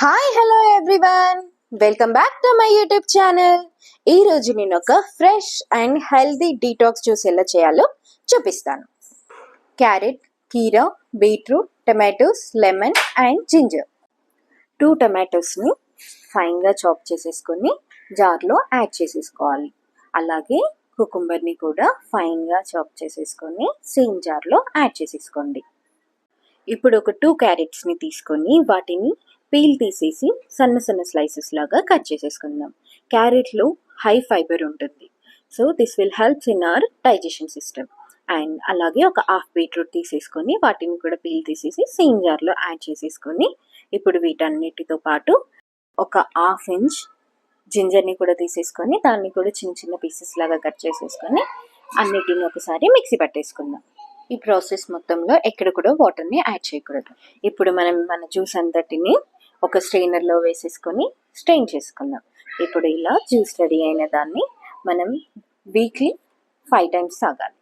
Hi hello everyone, welcome back to my YouTube channel. ఈరోజు నేను ఒక fresh and healthy detox juice ఎలా చేయాలో చూపిస్తాను. క్యారెట్, కీరా, beetroot, tomatoes, lemon and ginger. 2 టమాటోస్ని ఫైన్గా చాప్ చేసేసుకొని జార్లో యాడ్ చేసేసుకోవాలి. అలాగే కుకుంబర్ని కూడా ఫైన్గా చాప్ చేసేసుకొని సేమ్ జార్లో యాడ్ చేసేసుకోండి. ఇప్పుడు ఒక 2 క్యారెట్స్ని తీసుకొని వాటిని పీల్ తీసేసి సన్న సన్న స్లైసెస్ లాగా కట్ చేసేసుకుందాం. క్యారెట్లో హై ఫైబర్ ఉంటుంది, so this will helps in our digestion system. And అలాగే ఒక హాఫ్ బీట్రూట్ తీసేసుకొని వాటిని కూడా పీల్ తీసేసి సేమ్ జార్లో యాడ్ చేసేసుకొని ఇప్పుడు వీటన్నిటితో పాటు ఒక హాఫ్ ఇంచ్ జింజర్ని కూడా తీసేసుకొని దాన్ని కూడా చిన్న చిన్న పీసెస్ లాగా కట్ చేసేసుకొని అన్నిటిని ఒకసారి మిక్సీ పట్టేసుకుందాం. ఈ ప్రాసెస్ మొత్తంలో ఎక్కడ కూడా వాటర్ని యాడ్ చేయకూడదు. ఇప్పుడు మన జ్యూస్ అంతటిని ఒక స్ట్రెయినర్లో వేసేసుకొని స్ట్రెయిన్ చేసుకుందాం. ఇప్పుడు ఇలా జ్యూస్ రెడీ అయిన దాన్ని మనం వీక్లీ 5 times తాగాలి.